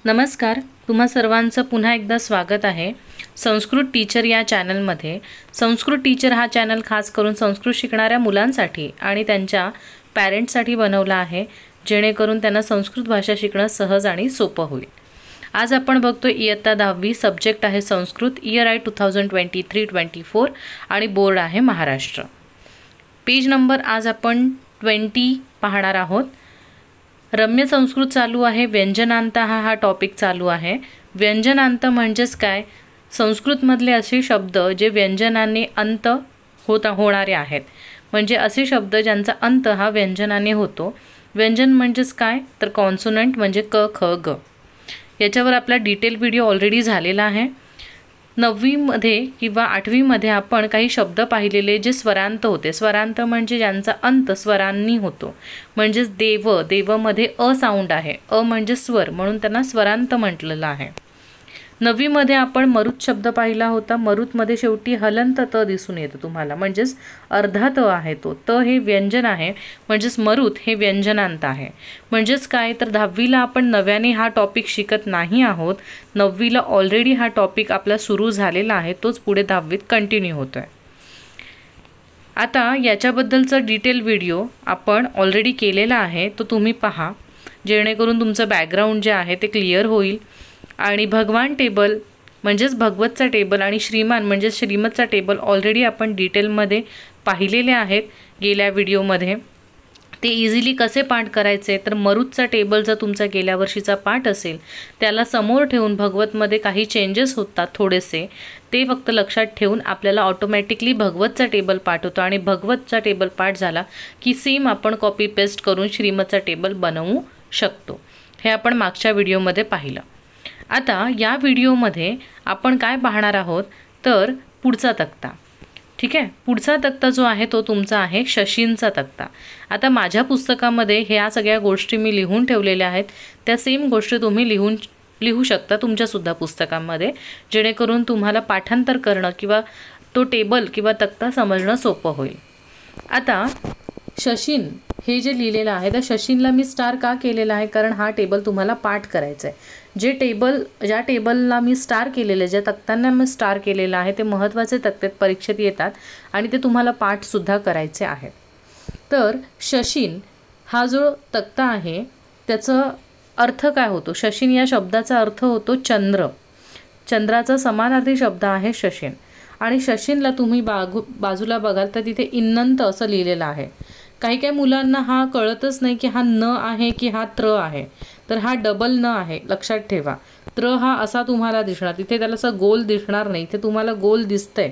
नमस्कार, तुम्हा सर्वांचं पुन्हा एकदा स्वागत आहे संस्कृत टीचर या चॅनलमध्ये। संस्कृत टीचर हा चॅनल खास करून संस्कृत शिकणाऱ्या मुलांसाठी आणि त्यांच्या पॅरेंट्ससाठी बनवला आहे, जेणेकरून त्यांना संस्कृत भाषा शिकणं सहज आणि सोपं होईल। आज आपण बघतो इयत्ता 10वी, सब्जेक्ट आहे संस्कृत, इयर आहे 2023-24 आणि बोर्ड आहे महाराष्ट्र। पेज नंबर आज आपण 20 पाहणार आहोत। रम्य संस्कृत चालू आहे, व्यंजनांत हा टॉपिक चालू आहे। व्यंजनांत म्हणजेच काय? संस्कृतमधले असे शब्द जे व्यंजनाने अंत होणारे आहेत, म्हणजे असे शब्द ज्यांचा अंत हा व्यंजनाने होतो। व्यंजन म्हणजेच काय? तर कॉन्सोनंट म्हणजे क, ख, ग। याच्यावर आपला डिटेल व्हिडिओ ऑलरेडी झालेला आहे। 9वी मध्ये किंवा 8वी मध्ये आपण काही शब्द पाहिलेले जे स्वरांत होते। स्वरांत म्हणजे ज्यांचा अंत स्वरांनी होतो, म्हणजे देव मध्ये अ साऊंड आहे, अ म्हणजे स्वर, म्हणून त्यांना स्वरांत म्हटलेलं आहे। 9वी मध्ये आपण मरुत शब्द पाहिला होता। मरुत मध्ये शेवटी हलंत त दिसून येतो तुम्हाला, म्हणजेच अर्धा त आहे तो। त हे व्यंजन आहे, म्हणजेच मरुत हे व्यंजनांत आहे। म्हणजेच काय? तर 10वीला आपण नव्याने हा टॉपिक शिकत नाही आहोत। 9वीला ऑलरेडी हा टॉपिक आपला सुरू झालेला आहे, तोच पुढे 10वीत कंटिन्यू होतोय। आता याच्याबद्दलचा डिटेल व्हिडिओ आपण ऑलरेडी केलेला आहे, तो तुम्ही पहा, जेणेकरून तुमचं बॅकग्राऊंड जे आहे ते क्लिअर होईल। आणि भगवान टेबल म्हणजेच भगवतचा टेबल आणि श्रीमान म्हणजे श्रीमतचा टेबल ऑलरेडी आपण डिटेलमध्ये पाहिलेले आहेत गेल्या व्हिडिओमध्ये। ते इझिली कसे पाठ करायचे? तर मरुतचा टेबल जर तुमचा गेल्या वर्षीचा पाठ असेल, त्याला समोर ठेवून भगवतमध्ये काही चेंजेस होतात थोडेसे, ते फक्त लक्षात ठेवून आपल्याला ऑटोमॅटिकली भगवतचा टेबल पाठ होतो। आणि भगवतचा टेबल पाठ झाला की सेम आपण कॉपी पेस्ट करून श्रीमतचा टेबल बनवू शकतो। हे आपण मागच्या व्हिडिओमध्ये पाहिलं। आता या व्हिडिओमध्ये आपण काय पाहणार आहोत? तर पुढचा तक्ता। ठीक आहे, पुढचा तक्ता जो आहे तो तुमचा आहे शशींचा तक्ता। आता माझ्या पुस्तकामध्ये ह्या सगळ्या गोष्टी मी लिहून ठेवलेल्या आहेत, त्या सेम गोष्टी तुम्ही लिहू शकता तुमच्यासुद्धा पुस्तकामध्ये, जेणेकरून तुम्हाला पाठांतर करणं किंवा तो टेबल किंवा तक्ता समजणं सोपं होईल। आता शशीन हे जे लिहिलेलं आहे, त्या शशीनला मी स्टार का केलेला आहे? कारण हा टेबल तुम्हाला पाठ करायचा आहे। ज्या टेबलला मी स्टार केलेलं आहे, ज्या तक्त्यांना मी स्टार केलेलं आहे, ते महत्त्वाचे तक्ते परीक्षेत येतात आणि ते तुम्हाला पाठसुद्धा करायचे आहेत। तर शशीन हा जो तक्ता आहे त्याचा अर्थ काय होतो? शशीन या शब्दाचा अर्थ होतो चंद्र। चंद्राचा समानार्थी शब्द आहे शशीन। आणि शशीनला तुम्ही बाजूला बघाल तर तिथे इन्नंत असं लिहिलेलं आहे। काही मुलांना हा कळतच नाही की हा न आहे की हा त्र आहे, तर हा डबल न आहे, लक्षात ठेवा। त्र हा असा तुम्हाला दिसणार, तिथे त्याला असं गोल दिसणार नाही, इथे तुम्हाला गोल दिसतंय,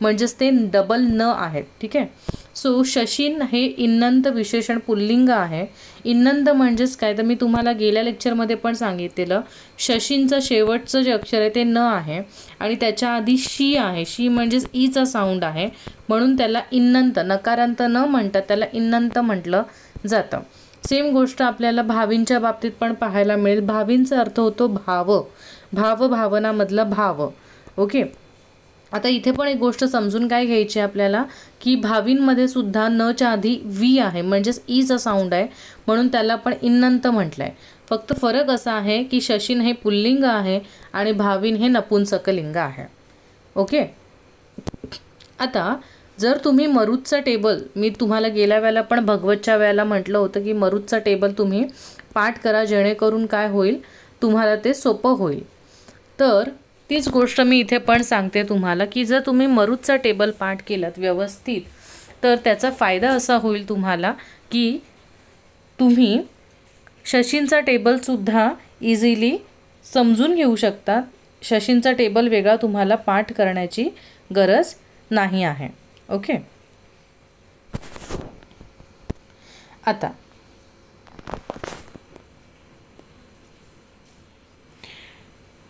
म्हणजेच ते डबल न आहेत। ठीक आहे, सो शशीन हे इन्नंत विशेषण पुल्लिंग आहे। इन्नंत म्हणजेच काय? तर मी तुम्हाला गेल्या लेक्चरमध्ये पण सांगितलेलं, शशींचं शेवटचं जे अक्षर आहे ते न आहे आणि त्याच्या आधी शी आहे। शी म्हणजेच ईचा साऊंड आहे, म्हणून त्याला इन्नंत, नकारांत न म्हणतात त्याला इन्नंत म्हटलं जातं। सेम गोष्ट आपल्याला भावींच्या बाबतीत पण पाहायला मिळेल। भावींचा अर्थ होतो भाव, भावनामधला भाव। ओके, आता इथे पण एक गोष्ट समजून काय घ्यायची आपल्याला, की भावींमध्ये सुद्धा न च्या आधी वी आहे, म्हणजेच ईचा साऊंड आहे, म्हणून त्याला पण इन्नंत म्हटलंय। फक्त फरक असा आहे की शशीन हे पुल्लिंग आहे आणि भावीन हे नपुंसकलिंग आहे। ओके, आता जर तुम्ही मरुतचा टेबल, मी तुम्हाला गेल्या वेळेला पण भगवतच्या वेळेला म्हटलं होतं की मरुतचा टेबल तुम्ही पाठ करा, जेणेकरून काय होईल, तुम्हाला ते सोपं होईल। तर तीच गोष्ट मी इथे पण सांगते तुम्हाला, की जर तुम्ही मरुतचा टेबल पाठ केलात व्यवस्थित, तर त्याचा फायदा असा होईल तुम्हाला की तुम्ही शशींचा टेबलसुद्धा इझिली समजून घेऊ शकता। शशींचा टेबल वेगळा तुम्हाला पाठ करण्याची गरज नाही आहे। ओके, आता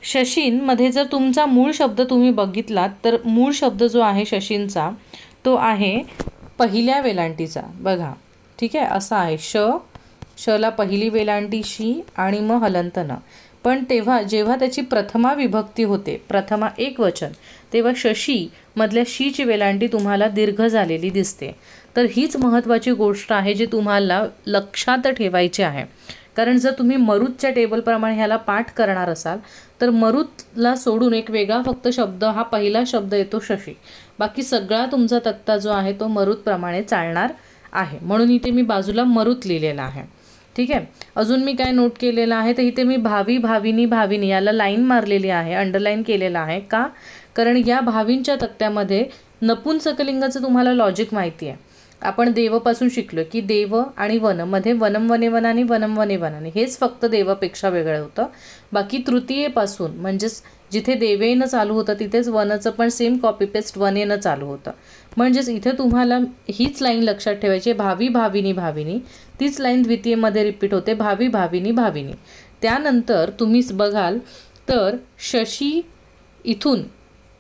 शशींमध्ये जर तुमचा मूळ शब्द तुम्ही बघितलात, तर मूळ शब्द जो आहे शशींचा तो आहे पहिल्या वेलांटीचा। बघा, ठीक आहे, असा आहे शला पहिली वेलांटी शी आणि मग हलंत न। पण जेव्हा त्याची प्रथमा विभक्ती होते, प्रथमा एकवचन, तेव्हा शशी मधल्या शीची वेलांटी तुम्हाला दीर्घ झालेली दिसते। तर हीच महत्त्वाची गोष्ट आहे जी तुम्हाला लक्षात ठेवायची आहे। कारण जर तुम्ही मरुतच्या टेबलप्रमाणे ह्याला पाठ करणार असाल तर मरुतला सोडून एक वेगळा फक्त शब्द, हा पहिला शब्द येतो शशी. बाकी सगळा तुमचा तक्ता जो आहे तो मरुतप्रमाणे चालणार आहे. म्हणून इथे मी बाजूला मरुत लिहिलेला आहे. ठीक आहे. अजून मी काय नोट केलेलं आहे तर इथे मी भावी, भाविनी, भाविनी याला लाईन मारलेली आहे, अंडरलाईन केलेला आहे. का? कारण या भावींच्या तक्त्यामध्ये नपुंसकलिंगाचं तुम्हाला लॉजिक माहिती आहे. आपण देवपासून शिकलो की देव आणि वन मध्ये वनम वने वनाने वनम वने वनाने हेच फक्त देवापेक्षा वेगळं होतं. बाकी तृतीयेपासून म्हणजेच जिथे देवेनं चालू होतं तिथेच वनचं पण सेम कॉपी पेस्ट वनेनं चालू होतं. म्हणजेच इथे तुम्हाला हीच लाईन लक्षात ठेवायची, भावी, भाविनी, भाविनी. तीच लाईन द्वितीयमध्ये रिपीट होते, भावी, भाविनी, भाविनी. त्यानंतर तुम्ही बघाल तर शशी इथून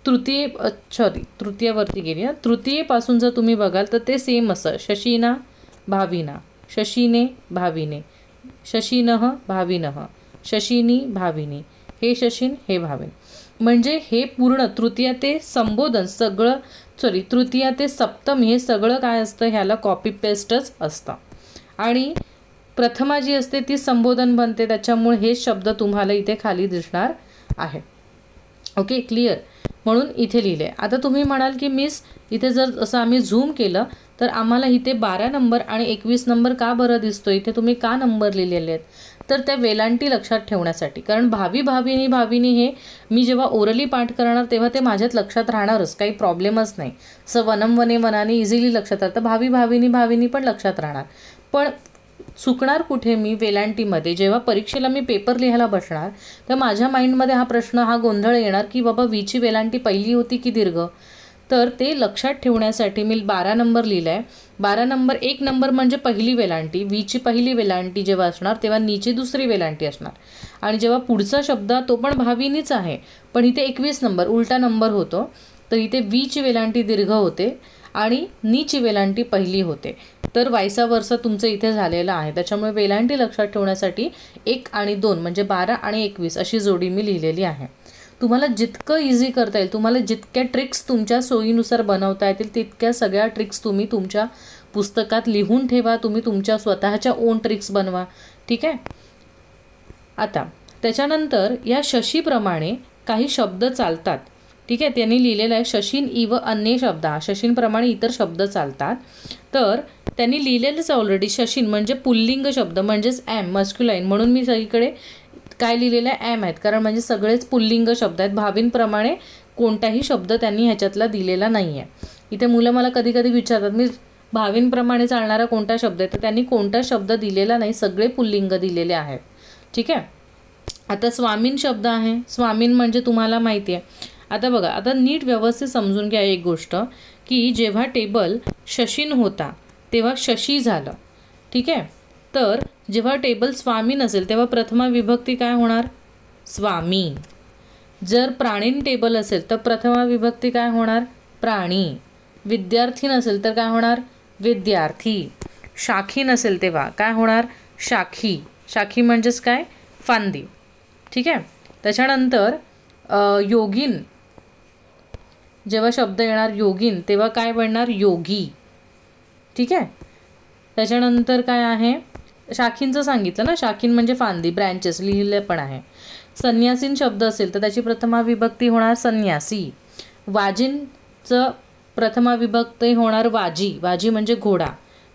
तृतीयवरती गेली ना, तृतीयेपासून जर तुम्ही बघाल तर ते सेम असं, शशीना भाविना, शशीने भाविने, शशीनः भाविनः, शशीनी भाविनी, हे शशीन हे भाविन. म्हणजे हे पूर्ण तृतीया ते संबोधन सगळं, तृतीया ते सप्तमी हे सगळं काय असतं, ह्याला कॉपी पेस्टच असतं. आणि प्रथमा जी असते ती संबोधन बनते, त्याच्यामुळे हे शब्द तुम्हाला इथे खाली दिसणार आहे. Okay, clear. म्हणून इथे लिहिले. आता तुम्ही म्हणाल की मिस इथे जर असं आम्ही झूम केलं तर आम्हाला इथे 12 नंबर आणि 21 नंबर का बरं दिसतो, इथे तुम्ही का नंबर लिहिलेले आहेत? तर त्या वेलांटी लक्षात ठेवण्यासाठी. कारण भावी, भाविनी, भाविनी हे मी जेव्हा ओरली पाठ करणार तेव्हा ते माझ्यात लक्षात राहणारच, काही प्रॉब्लेमच नाही. असं वनम वने वनाने इझिली लक्षात राहतं, भावी, भाविनी, भाविनी पण लक्षात राहणार. पण चुकणार कुठे मी वेलांटीमध्ये? जेव्हा परीक्षेला मी पेपर लिहायला बसणार तर माझ्या माइंडमध्ये हा प्रश्न, हा गोंधळ येणार की बाबा वीची वेलांटी पहिली होती की दीर्घ. तर ते लक्षात ठेवण्यासाठी मी 12 नंबर लिहिला आहे. 12 नंबर, 1 नंबर म्हणजे पहिली वेलांटी, वीची पहिली वेलांटी जेव्हा असणार तेव्हा नीची दुसरी वेलांटी असणार. आणि जेव्हा पुढचा शब्द तो पण भाविनीच आहे पण इथे 21 नंबर उलटा नंबर होतो, तर इथे वीची वेलांटी दीर्घ होते आणि नीची वेलांटी पहिली होते. तर वायसा वर्ष तुमचं इथे झालेलं आहे. त्याच्यामुळे वेलांटी लक्षात ठेवण्यासाठी 1 आणि 2 म्हणजे 12 आणि 21 अशी जोडी मी लिहिलेली आहे. तुम्हाला जितकं इझी करता येईल, तुम्हाला जितक्या ट्रिक्स तुमच्या सोयीनुसार बनवता येतील तितक्या सगळ्या ट्रिक्स तुम्ही तुमच्या पुस्तकात लिहून ठेवा. तुम्ही तुमच्या स्वतःच्या ओन ट्रिक्स बनवा. ठीक आहे. आता त्याच्यानंतर या शशीप्रमाणे काही शब्द चालतात. ठीक आहे. त्यांनी लिहिलेलं आहे शशीन इव अन्य शब्द, शशींप्रमाणे इतर शब्द चालतात. तर त्यांनी लिहिलेलंच ऑलरेडी शशीन म्हणजे पुल्लिंग शब्द म्हणजेच ॲम मस्क्युलाईन, म्हणून मी सगळीकडे काय लिहिलेलं आहे ॲम आहेत, कारण म्हणजे सगळेच पुल्लिंग शब्द आहेत. भावींप्रमाणे कोणताही शब्द त्यांनी ह्याच्यातला दिलेला नाही आहे. इथे मुलं मला कधी कधी विचारतात मी भावींप्रमाणे चालणारा कोणता शब्द आहे, तर त्यांनी कोणता शब्द दिलेला नाही, सगळे पुल्लिंग दिलेले आहेत. ठीक आहे. आता स्वामीन शब्द आहे, स्वामीन म्हणजे तुम्हाला माहिती आहे. आता बघा, आता नीट व्यवस्थित समजून घ्या एक गोष्ट की जेव्हा टेबल शशीन होता तेव्हा शशी झालं. ठीक आहे. तर जेव्हा टेबल स्वामी नसेल तेव्हा प्रथमा विभक्ती काय होणार, स्वामी. जर प्राणीन टेबल असेल तर प्रथमा विभक्ती काय होणार, प्राणी. विद्यार्थी नसेल तर काय होणार, विद्यार्थी. शाखी नसेल तेव्हा काय होणार, शाखी. शाखी म्हणजेच काय, फांदी. ठीक आहे. त्याच्यानंतर योगिन, जेव्हा शब्द येणार योगिन तेव्हा काय बनणार, योगी. ठीक आहे. त्याच्यानंतर काय आहे, शाखींचं सांगितलं ना, शाखीन म्हणजे फांदी, ब्रँचेस लिहिलं पण आहे. संन्यासीन शब्द असेल तर त्याची प्रथमा विभक्ती होणार संन्यासी. वाजिनचं प्रथमा विभक्ती होणार वाजी. वाजी म्हणजे घोडा.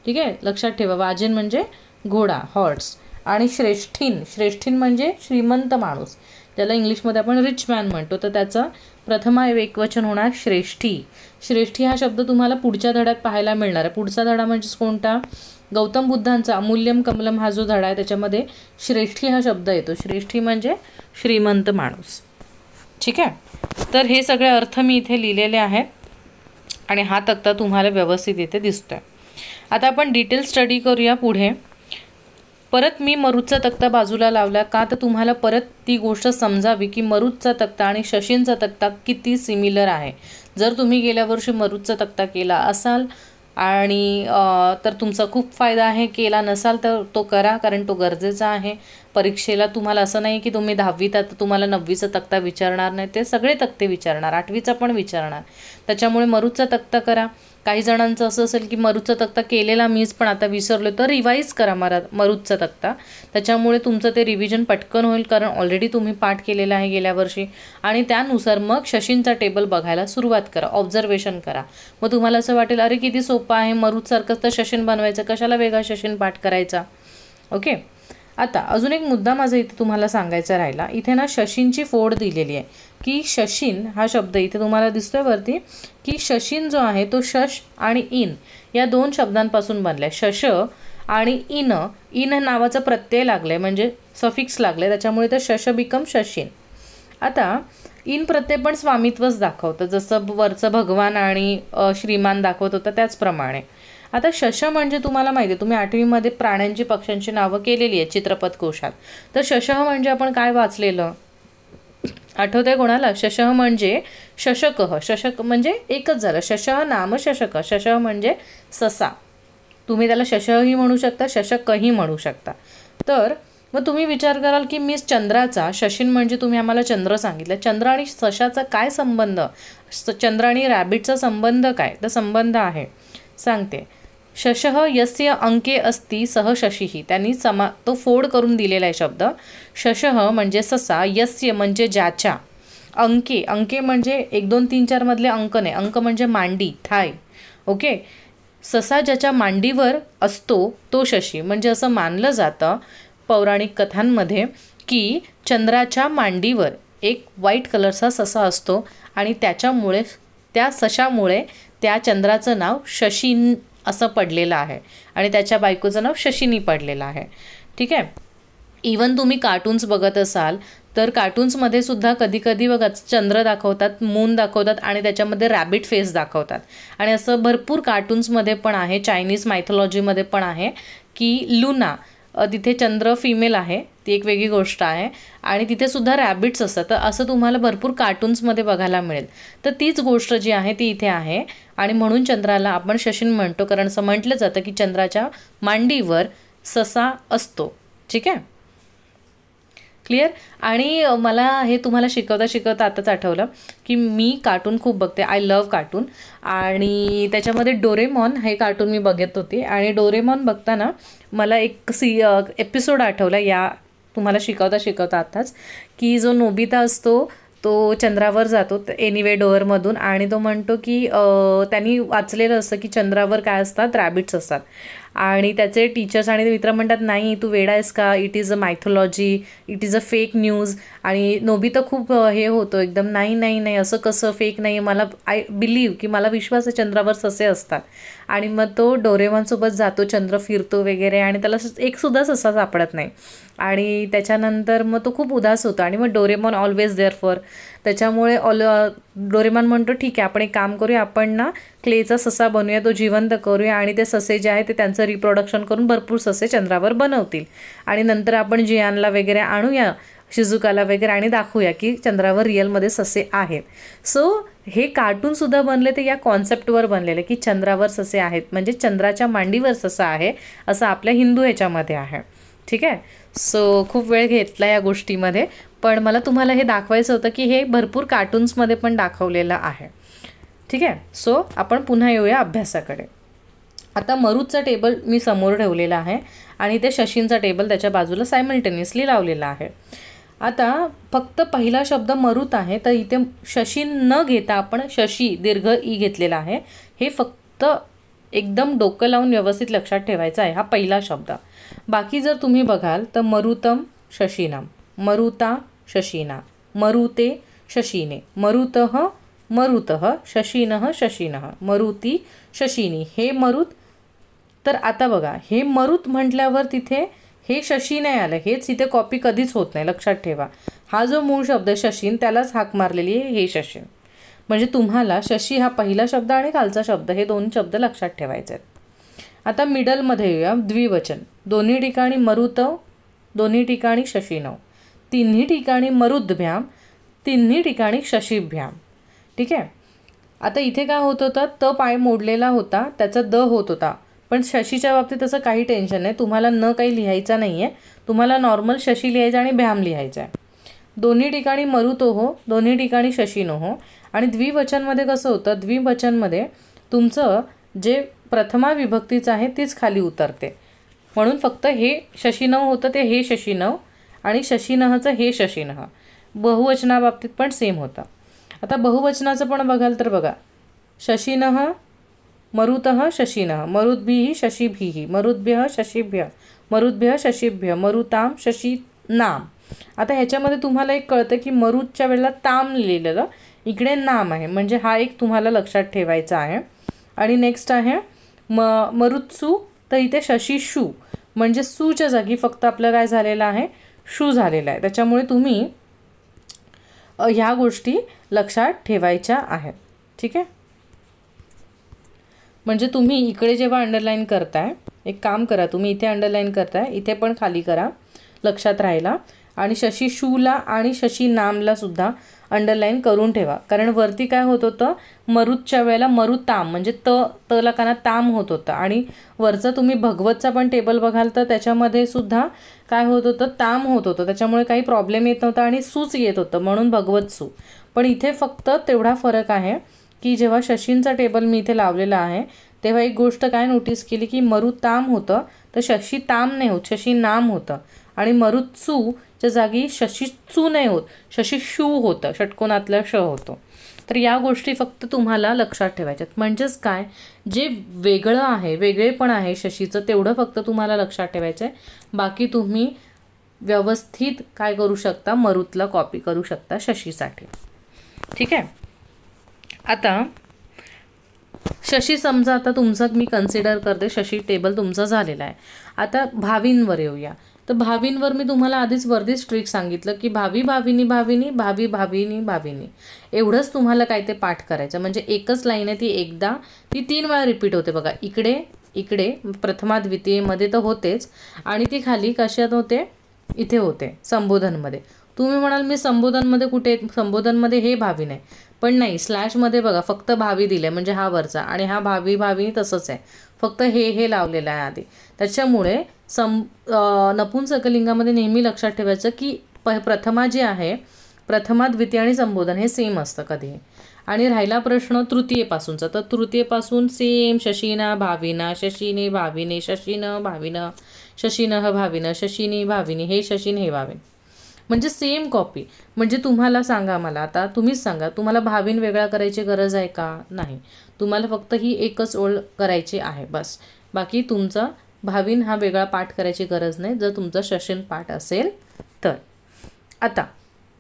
ठीक आहे, लक्षात ठेवा, वाजिन म्हणजे घोडा, हॉर्स. आणि श्रेष्ठीन, श्रेष्ठीन म्हणजे श्रीमंत माणूस, ज्याला इंग्लिशमध्ये आपण रिच मॅन म्हणतो, तर त्याचं प्रथमा एकवचन होणार श्रेष्ठी. श्रेष्ठी हा शब्द तुम्हाला पुढच्या धड्यात पाहायला मिळणार आहे. पुढचा धडा म्हणजेच कोणता, गौतम बुद्धांचा अमूल्यम कमलम हा जो धडा आहे त्याच्यामध्ये श्रेष्ठी हा शब्द येतो. श्रेष्ठी म्हणजे श्रीमंत माणूस. ठीक आहे. तर हे सगळे अर्थ मी इथे लिहिलेले आहेत आणि हा तक्ता तुम्हाला व्यवस्थित इथे दिसतोय. आता आपण डिटेल स्टडी करूया पुढे. परत मी मरुतचा तक्ता बाजूला लावला का, तर तुम्हाला परत ती गोष्ट समजावी की मरुतचा तक्ता आणि शशींचा तक्ता किती सिमिलर आहे. जर तुम्ही गेल्या वर्षी मरुतचा तक्ता केला असाल आणि तर तुमचा खूप फायदा आहे, केला नसाल तर तो करा, कारण तो गरजेचा आहे. परीक्षेला तुम्हाला असं नाही की तुम्ही 10वीत आता तुम्हाला 9वीचा तक्ता विचारणार नाही, ते सगळे तक्ते विचारणार, 8वीचा पण विचारणार. त्याच्यामुळे मरुतचा तक्ता करा. काही जणांचं असं असेल की मरूतचा तक्ता केलेला मीच पण आता विसरलो, तर रिवाईज करा मरूतचा तक्ता. त्याच्यामुळे तुमचं ते रिव्हिजन पटकन होईल, कारण ऑलरेडी तुम्ही पाठ केलेला आहे गेल्या वर्षी. आणि त्यानुसार मग शशींचा टेबल बघायला सुरुवात करा, ऑब्झर्वेशन करा. मग तुम्हाला असं वाटेल अरे किती सोपं आहे, मरूतसारखंच तर शशीन बनवायचं, कशाला वेगळा शशीन पाठ करायचा. ओके. आता अजून एक मुद्दा माझा इथे तुम्हाला सांगायचा राहिला. इथे ना शशींची फोड दिलेली आहे की शशीन हा शब्द इथे तुम्हाला दिसतोय वरती, की शशीन जो आहे तो शश आणि इन या दोन शब्दांपासून बनलाय. शश आणि इन नावाचा प्रत्यय लागलाय, म्हणजे सफिक्स लागले, त्याच्यामुळे तर शश बिकम शशीन. आता इन प्रत्यय पण स्वामित्वच दाखवतं, जसं वरचं भगवान आणि श्रीमान दाखवत होतं त्याचप्रमाणे. आता शश म्हणजे तुम्हाला माहिती आहे, तुम्ही 8वीमध्ये प्राण्यांची पक्ष्यांची नावं केलेली आहेत चित्रपट कोशात. तर शश म्हणजे आपण काय वाचलेलं आठवत आहे कोणाला? शश म्हणजे शशकः, शशक म्हणजे एकच झालं, शश नाम शशक, शश म्हणजे ससा. तुम्ही त्याला शशही म्हणू शकता, शशकही म्हणू शकता. तर मग तुम्ही विचार कराल की मिस चंद्राचा, शशीन म्हणजे तुम्ही आम्हाला चंद्र सांगितलं, चंद्र आणि सशाचा काय संबंध, चंद्र आणि रॅबिटचा संबंध काय? तर संबंध आहे, सांगते. शशः यस्य अंके अस्ति सह शशीही, त्यांनी तो फोड करून दिलेला आहे शब्द. शशः म्हणजे ससा, यस्य म्हणजे ज्याच्या, अंके म्हणजे 1 2 3 4 मधले अंक नाही, अंक म्हणजे मांडी, थाय. ओके. ससा ज्याच्या मांडीवर असतो तो शशी, म्हणजे असं मानलं जातं पौराणिक कथांमध्ये की चंद्राच्या मांडीवर एक व्हाईट कलरचा ससा असतो आणि त्याच्यामुळे, त्या सशामुळे त्या चंद्राचं नाव शशीन असं पडलेलं आहे आणि त्याच्या बायकोचं नाव शशिनी पडलेलं आहे. ठीक आहे. इवन तुम्ही कार्टून्स बघत असाल तर कार्टून्समध्ये सुद्धा कधी कधी बघा चंद्र दाखवतात, मून दाखवतात आणि त्याच्यामध्ये रॅबिट फेस दाखवतात. आणि असं भरपूर कार्टून्समध्ये पण आहे, चायनीज मायथॉलॉजीमध्ये पण आहे की लुना, तिथे चंद्र फिमेल आहे, ती एक वेगळी गोष्ट आहे, आणि तिथे सुद्धा रॅबिट्स असतात. तर असं तुम्हाला भरपूर कार्टून्समध्ये बघायला मिळेल. तर तीच गोष्ट जी आहे ती इथे आहे आणि म्हणून चंद्राला आपण शशीन म्हणतो, कारण असं म्हटलं जातं की चंद्राच्या मांडीवर ससा असतो. ठीक आहे, क्लिअर. आणि मला हे तुम्हाला शिकवता आताच आठवलं की मी कार्टून खूप बघते, आय लव्ह कार्टून. आणि त्याच्यामध्ये डोरेमॉन हे कार्टून मी बघत होते आणि डोरेमॉन बघताना मला एक एपिसोड आठवला या तुम्हाला शिकवता आताच, की जो नोबिता असतो तो चंद्रावर जातो एनिवे डोअरमधून आणि तो म्हणतो की त्यांनी वाचलेलं असतं की चंद्रावर काय असतात, रॅबिट्स असतात. आणि त्याचे टीचर्स आणि मित्र म्हणतात नाही तू वेडा आहेस का, it is a mythology, it is a fake news. आणि नोबिता खूप हे होतो एकदम, नाही असं कसं, फेक नाही, मला आय बिलीव्ह की मला विश्वास आहे चंद्रावर ससे असतात. आणि मग तो डोरेमॉनसोबत जातो, चंद्र फिरतो वगैरे आणि त्याला एक सुद्धा ससा सापडत नाही. आणि त्याच्यानंतर मग तो खूप उदास होतो आणि मग डोरेमॉन ऑलवेज देअर फॉर, त्याच्यामुळे डोरेमॉन म्हणतो ठीक आहे आपण एक काम करूया, आपण ना क्लेचा ससा बनवूया, तो जिवंत करूया आणि ते ससे जे आहे ते त्यांचं रिप्रोडक्शन करून भरपूर ससे चंद्रावर बनवतील आणि नंतर आपण जियानला वगैरे आणूया, शिजुकाला वगैरे, आणि दाखवूया की चंद्रावर रिअलमध्ये ससे आहेत. सो हे कार्टूनसुद्धा बनले ते या कॉन्सेप्टवर बनलेले की चंद्रावर ससे आहेत, म्हणजे चंद्राच्या मांडीवर ससा आहे असं आपल्या हिंदू ह्याच्यामध्ये आहे. ठीक आहे. सो खूप वेळ घेतला या गोष्टीमध्ये, पण मला तुम्हाला हे दाखवायचं होतं की हे भरपूर कार्टून्समध्ये पण दाखवलेलं आहे. ठीक आहे. सो आपण पुन्हा येऊया अभ्यासाकडे. आता मरूतचा टेबल मी समोर ठेवलेला आहे आणि ते शशींचा टेबल त्याच्या बाजूला सायमल्टेनियसली लावलेला आहे. आता फक्त पहिला शब्द मरूत आहे, तर इथे शशीन न घेता आपण शशी दीर्घ ई घेतलेला आहे. हे फक्त एकदम डोकं लावून व्यवस्थित लक्षात ठेवायचं आहे, हा पहिला शब्द. बाकी जर तुम्ही बघाल तर मरुतम शशीनम, मरुता शशीना, मरुते शशीने, मरुतः मरुतः, शशीनः शशीनः, मरुती शशीनी, हे मरुत. तर आता बघा हे मरुत म्हटल्यावर तिथे हे शशी नाही आलं, हेच इथे कॉपी कधीच होत नाही, लक्षात ठेवा. हा जो मूळ शब्द शशीन त्यालाच हाक मारलेली आहे हे शशीन. म्हणजे तुम्हाला शशी हा पहिला शब्द आणि खालचा शब्द हे दोन शब्द लक्षात ठेवायचे आहेत. आता मिडलमध्ये येऊया, द्विवचन. दोन्ही ठिकाणी मरुतव, दोन्ही ठिकाणी शशीनव, तिन्ही ठिकाणी मरुद्भ्याम, तिन्ही ठिकाणी शशीभ्याम. ठीक आहे. आता इथे काय होत होतं, त पाय मोडलेला होता त्याचा द होत होता, पण शशीच्या बाबतीत तसं काही टेन्शन नाही, तुम्हाला न काही लिहायचं नाही आहे, तुम्हाला नॉर्मल शशी लिहायचं आणि भ्याम लिहायचं आहे. दोन्ही ठिकाणी मरुतो हो, दोन्ही ठिकाणी शशीनो हो. आणि द्विवचनमध्ये कसं होतं, द्विवचनमध्ये तुमचं जे प्रथमा विभक्तीचं आहे तीच खाली उतरते. म्हणून फक्त हे शशीनव होतं ते हे शशीनव आणि शशीनहचं हे शशीनह. बहुवचनाबाबतीत पण सेम होतं. आता बहुवचनाचं पण बघाल तर बघा, शशीनह मरुतः शशीनः, मरुद्भिः शशीभिः, मरुद्भ्यः शशीभ्य, मरुद्भ्यः शशीभ्य, मरुताम शशीनाम. आता ह्याच्यामध्ये तुम्हाला एक कळतं की मरुतच्या वेळेला ताम लिहिलेलं, इकडे नाम आहे, म्हणजे हा एक तुम्हाला लक्षात ठेवायचा आहे. आणि नेक्स्ट आहे मरुत्सू, तर इथे शशीशू, म्हणजे सूच्या जागी फक्त आपलं काय झालेलं आहे, शू झालेला आहे. त्याच्यामुळे तुम्ही ह्या गोष्टी लक्षात ठेवायच्या आहेत. ठीक आहे. म्हणजे तुम्ही इकडे जेव्हा अंडरलाईन करताय, एक काम करा, तुम्ही इथे अंडरलाईन करताय, इथे पण खाली करा लक्षात राहायला. आणि शशीशूला आणि शशीनामला सुद्धा अंडरलाईन करून ठेवा. कारण वरती काय होत होतं, मरुतच्या वेळेला मरुताम म्हणजे तला काना ताम होत होतं. आणि वरचं तुम्ही भगवतचा पण टेबल बघाल तर त्याच्यामध्ये सुद्धा काय होत होतं, ताम होत होतं. त्याच्यामुळे काही प्रॉब्लेम येत नव्हता आणि सूच येत होतं, म्हणून भगवत सू. पण इथे फक्त तेवढा फरक आहे की जेव्हा शशींचा टेबल मी इथे लावलेला आहे तेव्हा एक गोष्ट काय नोटीस केली की मरुताम होतं तर शशी ताम नाही होत, शशी नाम होतं. आणि मरुत्सूच्या जागी शशीचू नाही होत, शशीशू होतं, षटकोनातला श होतो. तर या गोष्टी फक्त तुम्हाला लक्षात ठेवायच्यात. म्हणजेच काय, जे वेगळं आहे, वेगळेपण आहे शशीचं, तेवढं फक्त तुम्हाला लक्षात ठेवायचं आहे. बाकी तुम्ही व्यवस्थित काय करू शकता, मरुतला कॉपी करू शकता शशीसाठी. ठीक आहे. आता शशी समजा आता तुमचं मी कन्सिडर करते, शशी टेबल तुमचा झालेला आहे. आता भावींवर येऊया. तर भावींवर मी तुम्हाला आधीच वरतीच ट्रिक सांगितलं की भावी भाविनी भाविनी, भावी भाविनी भाविनी, एवढंच तुम्हाला काय ते पाठ करायचं. म्हणजे एकच लाईन आहे ती एकदा, ती 3 वेळा रिपीट होते बघा. इकडे इकडे प्रथमा द्वितीयमध्ये तर होतेच, आणि ती खाली कशात होते, इथे होते संबोधनमध्ये. तुम्ही म्हणाल मी संबोधनमध्ये कुठे, संबोधनमध्ये हे भावी नाही, पण नाही, स्लॅशमध्ये बघा फक्त भावी दिले, म्हणजे हा वरचा, आणि हा भावी भावी तसंच आहे, फक्त हे लावलेलं आहे आधी. त्याच्यामुळे नपुंसकलिंगामध्ये नेहमी लक्षात ठेवायचं की प्रथमा जी आहे, प्रथमा द्वितीय आणि संबोधन हे सेम असतं कधीही. आणि राहिला प्रश्न तृतीयेपासूनचा, तर तृतीयेपासून सेम शशीना भाविना, शशीने भाविने, शशीन भाविन, शशीनह भाविन, शशीनी भाविनी, हे शशीन हे भाविन, म्हणजे सेम कॉपी. म्हणजे तुम्हाला सांगा, मला आता तुम्हीच सांगा, तुम्हाला भाविन वेगळा करायची गरज आहे का? नाही. तुम्हाला फक्त ही एकच ओळ करायची आहे बस. बाकी तुमचा भाविन हा वेगळा पाठ करायची गरज नाही, जर तुमचा शशीन पाठ असेल तर. आता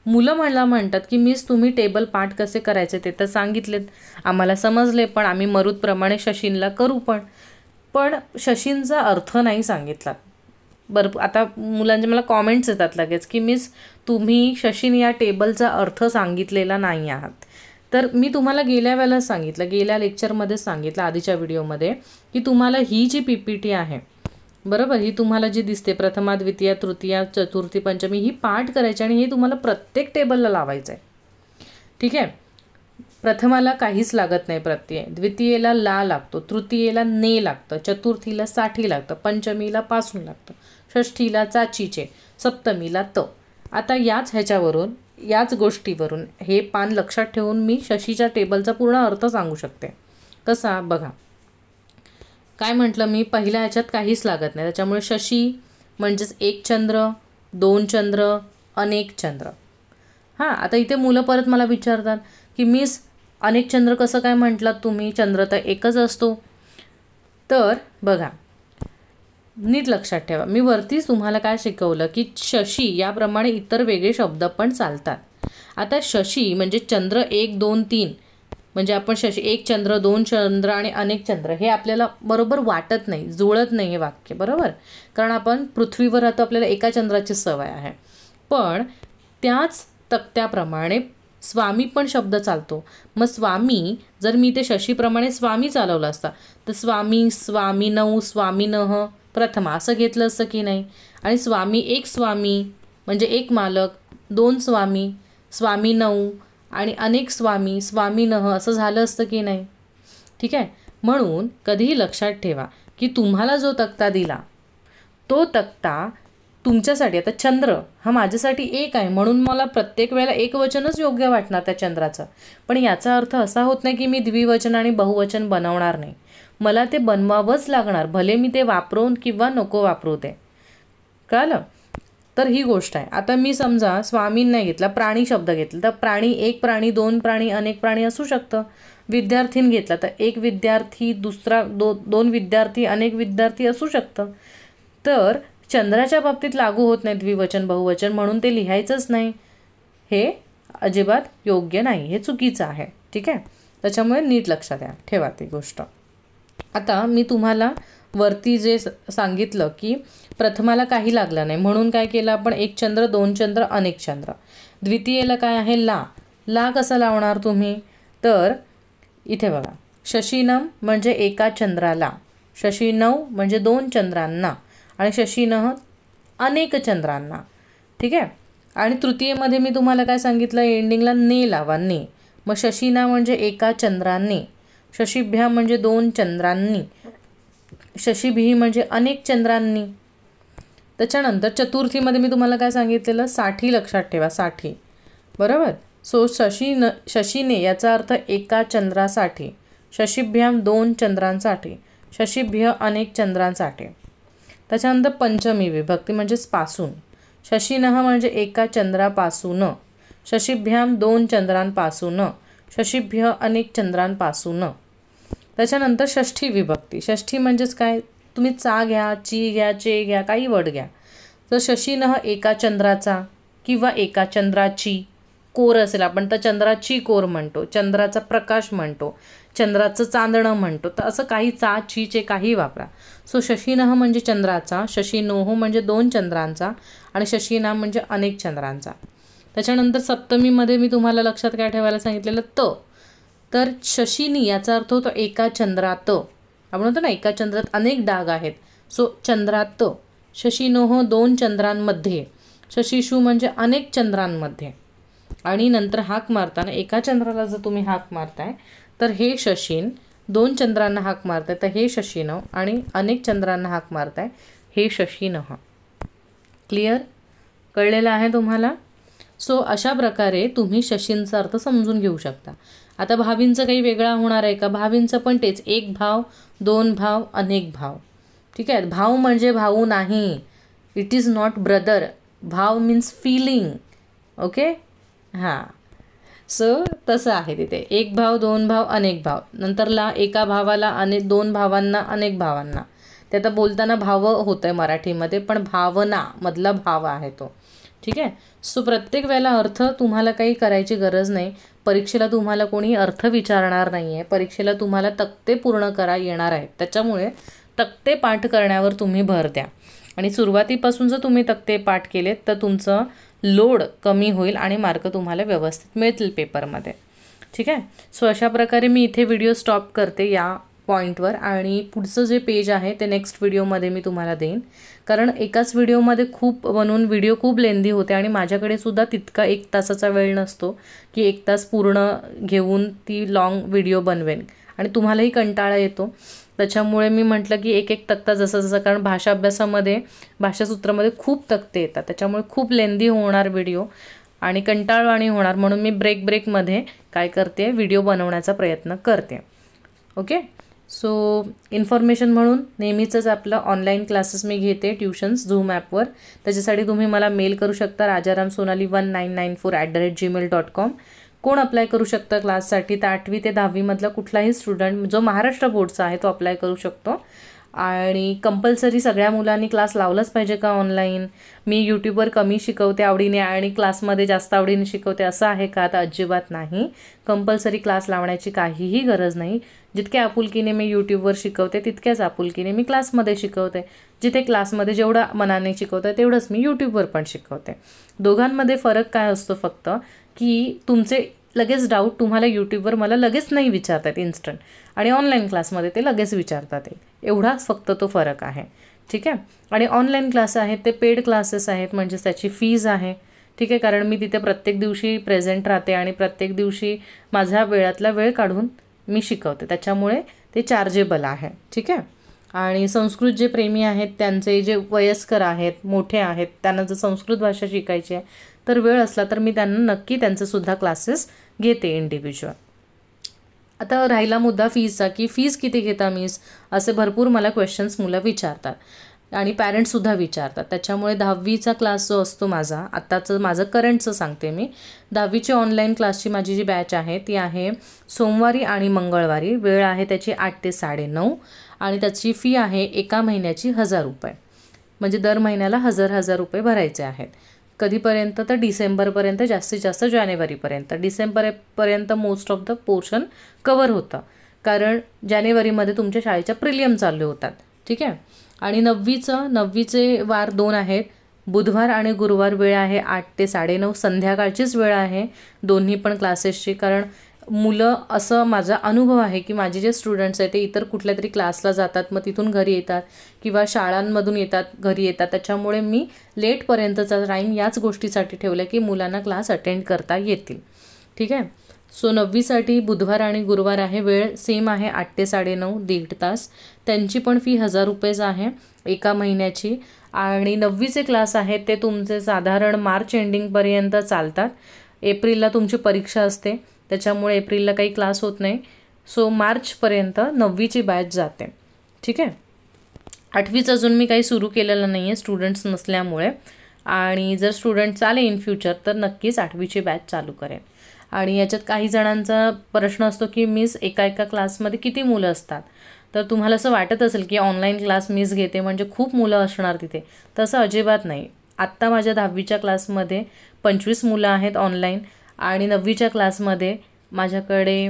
मुलं मला म्हणतात की मिस तुम्ही टेबल पाठ कसे करायचे ते तर सांगितलेत, आम्हाला समजले, पण आम्ही मरुतप्रमाणे शशीनला करू. पण शशीनचा अर्थ नाही सांगितला. बरं, आता मुलांचे मला कॉमेंट्स येतात लगेच की मिस तुम्ही शशीन या टेबलचा अर्थ सांगितलेला नाही आहात. तर मी तुम्हाला गेल्या वेळेला सांगितलं, गेल्या लेक्चरमध्ये सांगितलं, आधीच्या व्हिडिओमध्ये, की तुम्हाला ही जी PPT आहे बरोबर, ही तुम्हाला जी दिसते प्रथमा द्वितीय तृतीया चतुर्थी पंचमी, ही पाठ करायची आणि हे तुम्हाला प्रत्येक टेबलला लावायचं आहे. ठीक आहे. प्रथमाला काहीच लागत नाही प्रत्यय, द्वितीयेला ला लागतो, तृतीयेला ने लागतं, चतुर्थीला साठी लागतं, पंचमीला पासून लागतं, षष्ठीला चाचीचे, सप्तमीला त. आता ह्याच्यावरून याच गोष्टीवरून हे पान लक्षात ठेवून मी शशीच्या टेबलचा पूर्ण अर्थ सांगू शकते. कसा बघा, काय म्हटलं मी, पहिल्या ह्याच्यात काहीच लागत नाही, त्याच्यामुळे शशी म्हणजेच एक चंद्र, 2 चंद्र, अनेक चंद्र. हां, आता इथे मुलं परत मला विचारतात की मिस अनेक चंद्र कसं काय म्हटलात तुम्ही, चंद्र तर एकच असतो. तर बघा, नीट लक्षात ठेवा, मी वरतीच तुम्हाला काय शिकवलं की शशी याप्रमाणे इतर वेगळे शब्द पण चालतात. आता शशी म्हणजे चंद्र 1, 2, 3, म्हणजे आपण शशी एक चंद्र, 2 चंद्र आणि अनेक चंद्र, हे आपल्याला बरोबर वाटत नाही, जुळत नाही हे वाक्य बरोबर, कारण आपण पृथ्वीवर राहतो, आपल्याला एका चंद्राची सवय आहे. पण त्याच तक्त्याप्रमाणे स्वामी पण शब्द चालतो. मग स्वामी जर मी ते शशीप्रमाणे स्वामी चालवलं असता तर स्वामी, स्वामिनौ, स्वामिनः, प्रथमा असं घेतलं असतं की नाही. आणि स्वामी एक स्वामी म्हणजे एक मालक, 2 स्वामी, स्वामिनौ, आणि अनेक स्वामी, स्वामिनः असं झालं असतं की नाही. ठीक आहे. म्हणून कधीही लक्षात ठेवा की तुम्हाला जो तक्ता दिला तो तक्ता तुमच्यासाठी आता चंद्र हा माझ्यासाठी एक आहे म्हणून मला प्रत्येक वेळेला एकवचनच योग्य वाटणार त्या चंद्राचं, पण याचा अर्थ असा होत नाही की मी द्विवचन आणि बहुवचन बनवणार नाही, मला ते बनवावंच लागणार, भले मी ते वापरून किंवा नको वापरू ते. कळलं? तर ही गोष्ट आहे. आता मी समजा स्वामींनी नाही घेतला, प्राणी शब्द घेतला, तर प्राणी एक प्राणी, दोन प्राणी, अनेक प्राणी असू शकतं. विद्यार्थीन घेतला तर एक विद्यार्थी, दुसरा दोन विद्यार्थी, अनेक विद्यार्थी असू शकतं. तर चंद्राच्या बाबतीत लागू होत नाही द्विवचन बहुवचन, म्हणून ते लिहायचंच नाही. हे अजिबात योग्य नाही, हे चुकीचं आहे. ठीक आहे, त्याच्यामुळे नीट लक्षात ठेवा ती गोष्ट. आता मी तुम्हाला वरती जे सांगितलं की प्रथमाला काही लागलं नाही म्हणून काय केलं आपण, एक चंद्र, दोन चंद्र, अनेक चंद्र. द्वितीयेला काय आहे, ला कसा लावणार तुम्ही, तर इथे बघा, शशीनम म्हणजे एका चंद्राला, शशीनव म्हणजे दोन चंद्रांना, आणि शशीनह अनेक चंद्रांना. ठीक आहे. आणि तृतीयेमध्ये मी तुम्हाला काय सांगितलं, एंडिंगला ने लावा, ने. मग शशीना म्हणजे एका चंद्रांनी, शशीभ्या म्हणजे दोन चंद्रांनी, शशीभिः म्हणजे अनेक चंद्रांनी. त्याच्यानंतर चतुर्थीमध्ये मी तुम्हाला काय सांगितलेलं, साठी लक्षात ठेवा, साठी. बरोबर. सो शशीने याचा अर्थ एका चंद्रासाठी, शशीभ्याम दोन चंद्रांसाठी, शशीभ्य अनेक चंद्रांसाठी. त्याच्यानंतर पंचमी विभक्ती म्हणजेच पासून, शशीनः म्हणजे एका चंद्रापासून, शशीभ्याम दोन चंद्रांपासून, शशीभ्य अनेक चंद्रांपासून. त्याच्यानंतर षष्ठी विभक्ती, षष्ठी म्हणजेच काय, तुम्ही चा घ्या, ची घ्या, चे घ्या, काही वर्ड घ्या. तर शशीनः एका चंद्राचा किंवा एका चंद्राची, कोर असेल आपण तर चंद्राची कोर म्हणतो, चंद्राचा प्रकाश म्हणतो, चंद्राचं चांदणं म्हणतो, तर असं काही चा, ची, चे काही वापरा. सो शशीनः म्हणजे चंद्राचा, शशीनोह म्हणजे दोन चंद्रांचा, आणि शशीना म्हणजे अनेक चंद्रांचा. त्याच्यानंतर सप्तमीमध्ये मी तुम्हाला लक्षात काय ठेवायला सांगितलेलं, तर शशीनी याचा अर्थ होतो एका चंद्रात. आपण म्हणतो ना एका चंद्रात अनेक डाग आहेत, सो चंद्रात. शशीनोह दोन चंद्रांमध्ये, शशीशू म्हणजे अनेक चंद्रांमध्ये. आणि नंतर हाक मारताना एका चंद्राला जर तुम्ही हाक मारताय तर हे शशीन, दोन चंद्रांना हाक मारताय तर हे शशीनव, आणि अनेक चंद्रांना हाक मारताय हे शशीनः. क्लिअर? कळलेलं आहे तुम्हाला? सो अशा प्रकारे तुम्ही शशींचा अर्थ समजून घेऊ शकता. आता भावींचं काही वेगळा होणार आहे का? भावींचं पण तेच, एक भाव, दोन भाव, अनेक भाव. ठीक आहे. भाव म्हणजे भाऊ नाही, इट इज नॉट ब्रदर. भाव मीन्स फिलिंग. ओके. हां. सो तसं आहे तिथे, एक भाव, दोन भाव, अनेक भाव. नंतरला एका भावाला दोन भावांना, अनेक भावांना. ते आता बोलताना भाव होतं आहे मराठीमध्ये, पण भावना मधला भाव आहे तो. ठीक आहे. सो प्रत्येक वेळेला अर्थ तुम्हाला काही करायची गरज नाही. परीक्षेला तुम्हाला कोणी अर्थ विचारणार नाही आहे, परीक्षेला तुम्हाला तक्ते पूर्ण करा येणार आहेत, त्याच्यामुळे तक्ते पाठ करण्यावर तुम्ही भर द्या. आणि सुरुवातीपासून जर तुम्ही तक्ते पाठ केलेत तर तुमचं लोड कमी होईल आणि मार्क तुम्हाला व्यवस्थित मिळतील पेपरमध्ये. ठीक आहे. सो अशा प्रकारे मी इथे व्हिडिओ स्टॉप करते या पॉईंटवर, आणि पुढचं जे पेज आहे ते नेक्स्ट व्हिडिओमध्ये मी तुम्हाला देईन, कारण एकाच व्हिडिओमध्ये खूप बनवून व्हिडिओ खूप लेंदी होते आणि माझ्याकडे सुद्धा तितका 1 तासाचा वेळ नसतो की 1 तास पूर्ण घेऊन ती लॉंग व्हिडिओ बनवेन, आणि तुम्हालाही कंटाळा येतो. त्याच्यामुळे मी म्हटलं की एक तक्ता जसं कारण भाषा अभ्यासामध्ये, भाषासूत्रामध्ये खूप तक्ते येतात, त्याच्यामुळे खूप लेंदी होणार व्हिडिओ आणि कंटाळवाणी होणार, म्हणून मी ब्रेकमध्ये काय करते, व्हिडिओ बनवण्याचा प्रयत्न करते. ओके. सो इन्फॉर्मेशन म्हणून नेहमीचंच आपलं ऑनलाईन क्लासेस मी घेते, ट्युशन्स झूम ॲपवर. त्याच्यासाठी तुम्ही मला मेल करू शकता, rajaramsonali1994@gmail.com. कोण अप्लाय करू शकतं क्लाससाठी, तर 8वी ते 10वीमधला कुठलाही स्टुडंट जो महाराष्ट्र बोर्डचा आहे तो अप्लाय करू शकतो. आणि कंपल्सरी सगळ्या मुलांनी क्लास लावलाच पाहिजे का ऑनलाईन? मी यूट्यूबवर कमी शिकवते आवडीने आणि क्लासमध्ये जास्त आवडीने शिकवते असं आहे का? तर अजिबात नाही. कंपल्सरी क्लास लावण्याची काहीही गरज नाही. जितक्या आपुलकीने मी यूट्यूबवर शिकवते तितक्याच आपुलकीने मी क्लासमध्ये शिकवते. जिथे क्लासमध्ये जेवढं मनाने शिकवते तेवढंच मी यूट्यूबवर पण शिकवते. दोघांमध्ये फरक काय असतो फक्त, की तुमचे लगेच डाऊट तुम्हाला यूट्यूबवर मला लगेच नाही विचारतात इन्स्टंट, आणि ऑनलाईन क्लासमध्ये ते लगेच विचारतात. एवढाच फक्त तो फरक आहे. ठीक आहे. आणि ऑनलाईन क्लास आहेत ते पेड क्लासेस आहेत, म्हणजे त्याची फीज आहे. ठीक आहे. कारण मी तिथे प्रत्येक दिवशी प्रेझेंट राहते आणि प्रत्येक दिवशी माझ्या वेळातला वेळ काढून मी शिकवते, त्याच्यामुळे ते चार्जेबल आहे. ठीक आहे. आणि संस्कृत जे प्रेमी आहेत त्यांचे जे वयस्कर आहेत मोठे आहेत त्यांना जर संस्कृत भाषा शिकायची आहे तर वेळ असला तर मी त्यांना नक्की त्यांचेसुद्धा क्लासेस घेते इंडिव्हिज्युअल. आता राहिला मुद्दा फीजचा की फीज किती घेता मिस, असे भरपूर मला क्वेश्चन्स मुलं विचारतात आणि पॅरेंट्ससुद्धा विचारतात. त्याच्यामुळे 10वीचा क्लास जो असतो माझा, आत्ताचं माझं करंटचं सांगते मी, 10वीची ऑनलाईन क्लासची माझी जी बॅच आहे ती आहे सोमवारी आणि मंगळवारी. वेळ आहे त्याची 8 ते 9:30 आणि त्याची फी आहे एका महिन्याची 1000 रुपये. म्हणजे दर महिन्याला 1000 रुपये भरायचे आहेत. कधीपर्यंत तर डिसेंबरपर्यंत, जास्तीत जास्त जानेवारीपर्यंत. डिसेंबरपर्यंत most of the portion cover होतं, कारण जानेवारीमध्ये तुमच्या शाळेच्या प्रिलियम चालू होतात. ठीक आहे. आणि 9वीचे वार 2 आहेत, बुधवार आणि गुरुवार. वेळ आहे 8 ते 9:30, संध्याकाळचीच वेळ आहे दोन्ही पण क्लासेसची. कारण मुलं, असं माझा अनुभव आहे की माझे जे स्टुडंट्स आहेत ते इतर कुठल्या तरी क्लासला जातात, मग तिथून घरी येतात किंवा शाळांमधून येतात घरी येतात. त्याच्यामुळे मी लेटपर्यंतचा टाईम याच गोष्टीसाठी ठेवला की मुलांना क्लास अटेंड करता येतील. ठीक आहे. सो 9वीसाठी बुधवार आणि गुरुवार आहे. वेळ सेम आहे 8 ते 9:30, 1.5 तास. त्यांची पण फी 1000 रुपयेच आहे एका महिन्याची. आणि 9वीचे क्लास आहेत ते तुमचे साधारण मार्च एंडिंगपर्यंत चालतात. एप्रिलला तुमची परीक्षा असते, त्याच्यामुळे एप्रिलला काही क्लास होत नाही. सो मार्चपर्यंत 9वीची बॅच जाते. ठीक आहे. 8वीचं अजून मी काही सुरू केलेलं नाही आहे स्टुडंट्स नसल्यामुळे, आणि जर स्टुडंट्स आले इन फ्युचर तर नक्कीच 8वीची बॅच चालू करेन. आणि याच्यात काही जणांचा प्रश्न असतो की मिस एका क्लासमध्ये किती मुलं असतात. तर तुम्हाला असं वाटत असेल की ऑनलाईन क्लास मिस घेते म्हणजे खूप मुलं असणार तिथे. तसं अजिबात नाही. आत्ता माझ्या 10वीच्या क्लासमध्ये 25 मुलं आहेत ऑनलाईन, आणि 9वीच्या क्लासमध्ये माझ्याकडे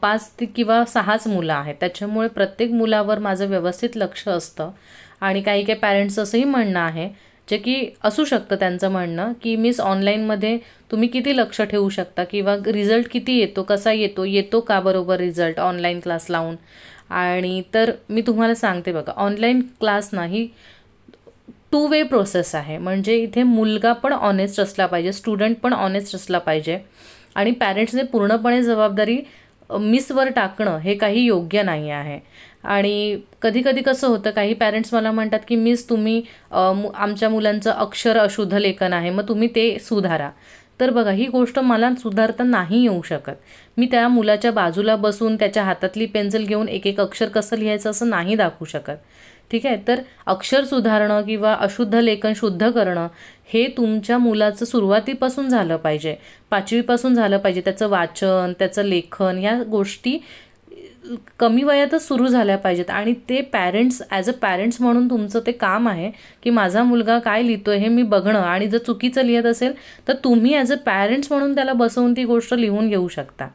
5 किंवा 6च मुलं आहेत. त्याच्यामुळे प्रत्येक मुलावर माझं व्यवस्थित लक्ष असतं. आणि काही पॅरेंट्स असंही म्हणणं आहे, जे की असू शकतं त्यांचं म्हणणं, की मिस ऑनलाईनमध्ये तुम्ही किती लक्ष ठेवू शकता किंवा रिझल्ट किती येतो, कसा येतो का बरोबर रिझल्ट ऑनलाईन क्लास लावून. आणि तर मी तुम्हाला सांगते बघा, ऑनलाईन क्लास नाही, 2 वे प्रोसेस आहे. म्हणजे इथे मुलगा पण ऑनेस्ट असला पाहिजे, स्टुडंट पण ऑनेस्ट असला पाहिजे, आणि पॅरेंट्सने पूर्णपणे जबाबदारी मिसवर टाकणं हे काही योग्य नाही आहे. आणि कधी कधी कसं होतं, काही पॅरेंट्स मला म्हणतात की मिस तुम्ही आमच्या मुलांचं अक्षर अशुद्ध लेखन आहे, मग तुम्ही ते सुधारा. तर बघा, ही गोष्ट मला सुधारता नाही येऊ शकत. मी त्या मुलाच्या बाजूला बसून त्याच्या हातातली पेन्सिल घेऊन एक अक्षर कसं लिहायचं असं नाही दाखवू शकत. ठीक आहे. तर अक्षर सुधारणं किंवा अशुद्ध लेखन शुद्ध करणं हे तुमच्या मुलाचं सुरुवातीपासून झालं पाहिजे, 5वीपासून झालं पाहिजे. त्याचं वाचन, त्याचं लेखन, ह्या गोष्टी कमी वयातच सुरू झाल्या पाहिजेत. आणि ते पॅरेंट्स, ॲज अ पॅरेंट्स म्हणून तुमचं ते काम आहे की माझा मुलगा काय लिहितोय हे मी बघणं. आणि जर चुकीचं लिहित असेल तर तुम्ही ॲज अ पॅरेंट्स म्हणून त्याला बसवून ती गोष्ट लिहून घेऊ शकता.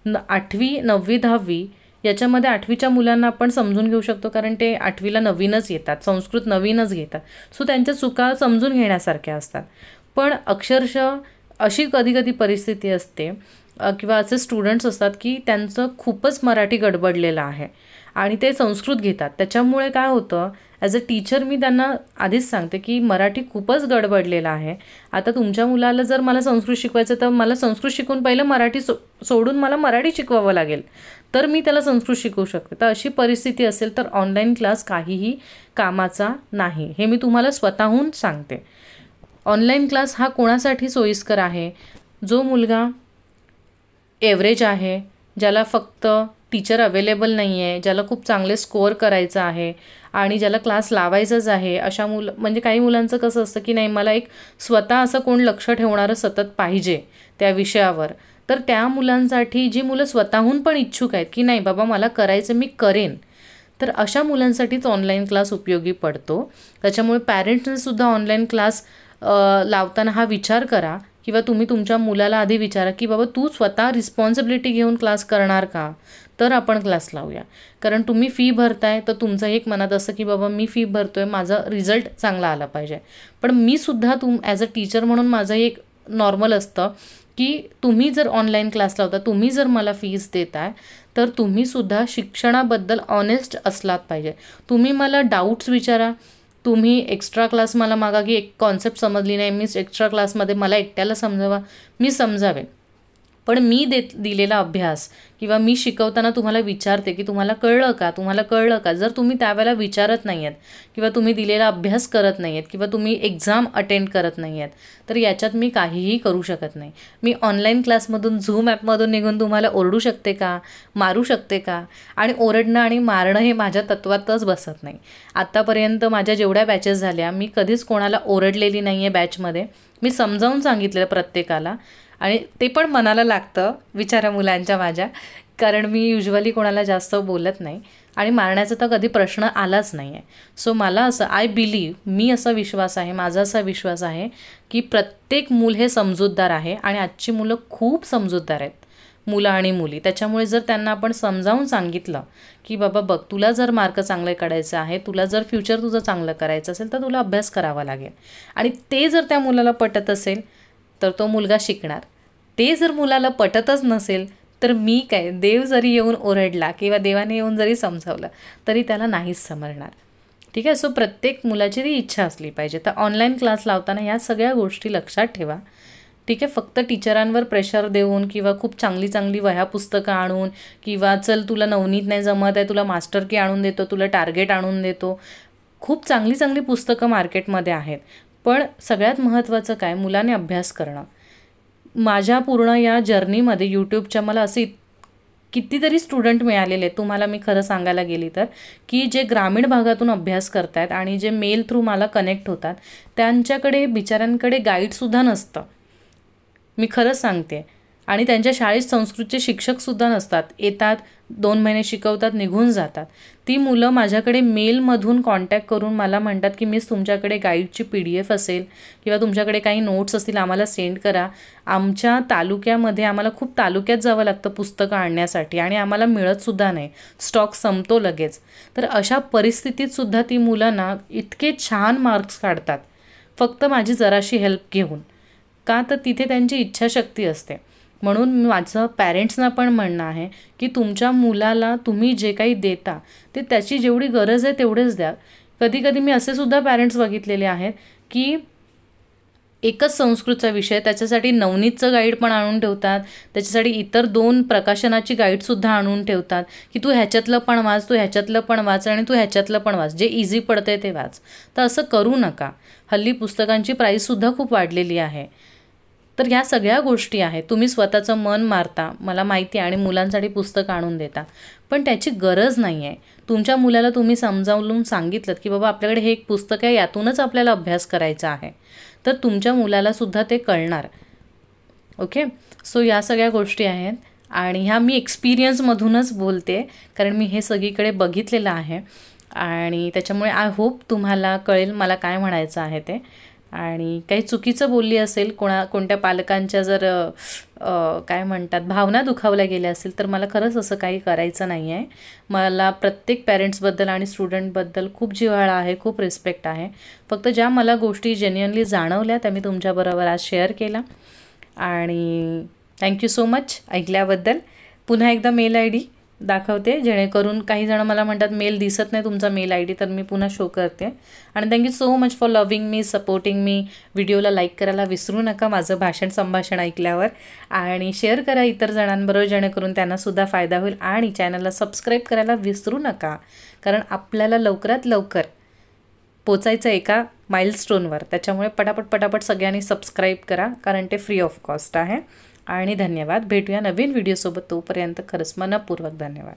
8वी, 9वी, 10वी याच्यामध्ये 8वीच्या मुलांना आपण समजून घेऊ शकतो, कारण ते 8वीला नवीनच येतात, संस्कृत नवीनच घेतात. सो त्यांच्या चुका समजून घेण्यासारख्या असतात. पण अक्षरशः अशी कधी कधी परिस्थिती असते किंवा असे स्टुडंट्स असतात की त्यांचं खूपच मराठी गडबडलेलं आहे आणि ते संस्कृत घेतात. त्याच्यामुळे काय होतं, ॲज अ टीचर मी त्यांना आधीच सांगते की मराठी खूपच गडबडलेलं आहे. आता तुमच्या मुलाला जर मला संस्कृत शिकवायचं तर मला संस्कृत शिकून पहिलं मराठी सोडून मला मराठी शिकवावं लागेल, तर मी त्याला संस्कृत शिकवू शकते. तर अशी परिस्थिती असेल तर ऑनलाईन क्लास काहीही कामाचा नाही, हे मी तुम्हाला स्वतःहून सांगते. ऑनलाईन क्लास हा कोणासाठी सोयीस्कर आहे, जो मुलगा एव्हरेज आहे, ज्याला फक्त टीचर अवेलेबल नाही आहे, ज्याला खूप चांगले स्कोअर करायचं आहे आणि ज्याला क्लास लावायचाच आहे. अशा म्हणजे काही मुलांचं कसं असतं की नाही, मला एक स्वतः असं कोण लक्ष ठेवणारं सतत पाहिजे त्या विषयावर. तर त्या मुलांसाठी, जी मुलं स्वतःहून पण इच्छुक आहेत की नाही बाबा मला करायचं, मी करेन, तर अशा मुलांसाठीच ऑनलाईन क्लास उपयोगी पडतो. त्याच्यामुळे पॅरेंट्सने सुद्धा ऑनलाईन क्लास लावताना हा विचार करा किंवा तुम्ही तुमच्या मुलाला आधी विचारा की बाबा तू स्वतः रिस्पॉन्सिबिलिटी घेऊन क्लास करणार का, तर आपण क्लास लावूया. कारण तुम्ही फी भरताय तर तुमचं एक मनात असं की बाबा मी फी भरतोय, माझा रिझल्ट चांगला आला पाहिजे. पण मी सुद्धा ॲज अ टीचर म्हणून माझं एक नॉर्मल असतं की तुम्ही जर ऑनलाईन क्लास लावता, तुम्ही जर मला फीज देताय, तर तुम्हीसुद्धा शिक्षणाबद्दल ऑनेस्ट असलात पाहिजे. तुम्ही मला डाऊट्स विचारा, तुम्ही एक्स्ट्रा क्लास मला मागा की एक कॉन्सेप्ट समजली नाही, मी एक्स्ट्रा क्लासमध्ये मला एकट्याला समजावा, मी समजावेन. पण मी दिलेला अभ्यास किंवा मी शिकवताना तुम्हाला विचारते की तुम्हाला कळलं का, तुम्हाला कळलं का. जर तुम्ही त्यावेळेला विचारत नाही आहेत किंवा तुम्ही दिलेला अभ्यास करत नाही आहेत किंवा तुम्ही एक्झाम अटेंड करत नाही आहेत, तर याच्यात मी काहीही करू शकत नाही. मी ऑनलाईन क्लासमधून झूम ॲपमधून निघून तुम्हाला ओरडू शकते का, मारू शकते का. आणि ओरडणं आणि मारणं हे माझ्या तत्वातच बसत नाही. आत्तापर्यंत माझ्या जेवढ्या बॅचेस झाल्या मी कधीच कोणाला ओरडलेली नाही आहे बॅचमध्ये. मी समजावून सांगितलेलं प्रत्येकाला आणि ते पण मनाला लागतं विचारा मुलांच्या माझ्या, कारण मी युजली कोणाला जास्त बोलत नाही आणि मारण्याचा तर कधी प्रश्न आलाच नाही आहे. सो मला असं आय बिलीव्ह, मी असा विश्वास आहे, माझा असा विश्वास आहे की प्रत्येक मूल हे समजूतदार आहे आणि आजची मुलं खूप समजूतदार आहेत, मुलं आणि मुली. त्याच्यामुळे जर त्यांना आपण समजावून सांगितलं की बाबा बघ, तुला जर मार्क चांगले काढायचे आहे, तुला जर फ्युचर तुझं चांगलं करायचं असेल तर तुला अभ्यास करावा लागेल, आणि ते जर त्या मुलाला पटत असेल तर तो मुलगा शिकणार. ते जर मुलाला पटतच नसेल तर मी काय, देव जरी येऊन ओरडला किंवा देवाने येऊन जरी समजावलं तरी त्याला नाहीच समजणार. ठीक आहे. सो प्रत्येक मुलाची ती इच्छा असली पाहिजे. तर ऑनलाईन क्लास लावताना ह्या सगळ्या गोष्टी लक्षात ठेवा. ठीक आहे. फक्त टीचरांवर प्रेशर देऊन किंवा खूप चांगली चांगली वह्या पुस्तकं आणून किंवा चल तुला नवनीत नाही जमत आहे, तुला मास्टर की आणून देतो, तुला टार्गेट आणून देतो. खूप चांगली चांगली पुस्तकं मार्केटमध्ये आहेत, पण सगळ्यात महत्त्वाचं काय, मुलाने अभ्यास करणं. माझ्या पूर्ण या जर्नीमध्ये यूट्यूबच्या मला असे कितीतरी स्टुडंट मिळालेले आहेत, तुम्हाला मी खरं सांगायला गेली तर, की जे ग्रामीण भागातून अभ्यास करतायत आणि जे मेल थ्रू मला कनेक्ट होतात, त्यांच्याकडे बिचाऱ्यांकडे गाईडसुद्धा नसतं, मी खरंच सांगते. आणि त्यांच्या शाळेत संस्कृतचे शिक्षकसुद्धा नसतात. येतात, 2 महिने शिकवतात, निघून जातात. ती मुलं माझ्याकडे मेलमधून कॉन्टॅक्ट करून मला म्हणतात की मिस तुमच्याकडे गाईडची PDF असेल किंवा तुमच्याकडे काही नोट्स असतील आम्हाला सेंड करा. आमच्या तालुक्यामध्ये आम्हाला खूप तालुक्यात जावं लागतं पुस्तकं आणण्यासाठी आणि आम्हाला मिळतसुद्धा नाही, स्टॉक संपतो लगेच. तर अशा परिस्थितीतसुद्धा ती मुलं इतके छान मार्क्स काढतात फक्त माझी जराशी हेल्प घेऊन. का तर तिथे त्यांची इच्छाशक्ती असते. म्हणून माझं पॅरेंट्सना पण म्हणणं आहे की तुमच्या मुलाला तुम्ही जे काही देता ते त्याची जेवढी गरज आहे तेवढेच द्या. कधी कधी मी असे सुद्धा पॅरेंट्स बघितलेले आहेत की एकच संस्कृतचा विषय, त्याच्यासाठी नवनीतचं गाईड पण आणून ठेवतात, त्याच्यासाठी इतर 2 प्रकाशनाची गाईडसुद्धा आणून ठेवतात की तू ह्याच्यातलं पण वाच, तू ह्याच्यातलं पण वाच आणि तू ह्याच्यातलं पण वाच, जे इझी पडतंय ते वाच. तर असं करू नका. हल्ली पुस्तकांची प्राईससुद्धा खूप वाढलेली आहे. तर ह्या सगळ्या गोष्टी आहेत. तुम्ही स्वतःचं मन मारता, मला माहिती आहे, आणि मुलांसाठी पुस्तकं आणून देता, पण त्याची गरज नाही आहे. तुमच्या मुलाला तुम्ही समजावून सांगितलं की बाबा आपल्याकडे हे एक पुस्तक आहे, यातूनच आपल्याला अभ्यास करायचा आहे, तर तुमच्या मुलालासुद्धा ते कळणार. ओके. सो या सगळ्या गोष्टी आहेत आणि ह्या मी एक्सपिरियन्समधूनच बोलते, कारण मी हे सगळीकडे बघितलेलं आहे आणि त्याच्यामुळे आय होप तुम्हाला कळेल मला काय म्हणायचं आहे ते. आणि काही चुकीचं बोलली असेल, कोणत्या पालकांच्या जर काय म्हणतात भावना दुखावल्या गेल्या असतील तर मला खरंच असं काही करायचं नाही आहे. मला प्रत्येक पॅरेंट्सबद्दल आणि स्टुडंटबद्दल खूप जिव्हाळा आहे, खूप रिस्पेक्ट आहे. फक्त ज्या मला गोष्टी जेन्युअनली जाणवल्या त्या मी तुमच्याबरोबर आज शेअर केला. आणि थँक्यू सो मच ऐकल्याबद्दल. पुन्हा एकदा मेल ID दाखवते, जेणेकरून काही जण मला म्हणतात मेल दिसत नाही तुमचा मेल ID, तर मी पुन्हा शो करते. आणि thank you so much for loving me, supporting me. व्हिडिओला लाईक करायला विसरू नका माझं संभाषण ऐकल्यावर, आणि शेअर करा इतर जणांबरोबर जेणेकरून त्यांनासुद्धा फायदा होईल. आणि चॅनलला सबस्क्राईब करायला विसरू नका, कारण आपल्याला लवकरात लवकर पोचायचं एका माइलस्टोनवर. त्याच्यामुळे पटापट सगळ्यांनी सबस्क्राईब करा, कारण ते फ्री ऑफ कॉस्ट आहे. आणि धन्यवाद. भेटूया नवीन व्हिडिओसोबत. तोपर्यंत खरंच मनपूर्वक धन्यवाद.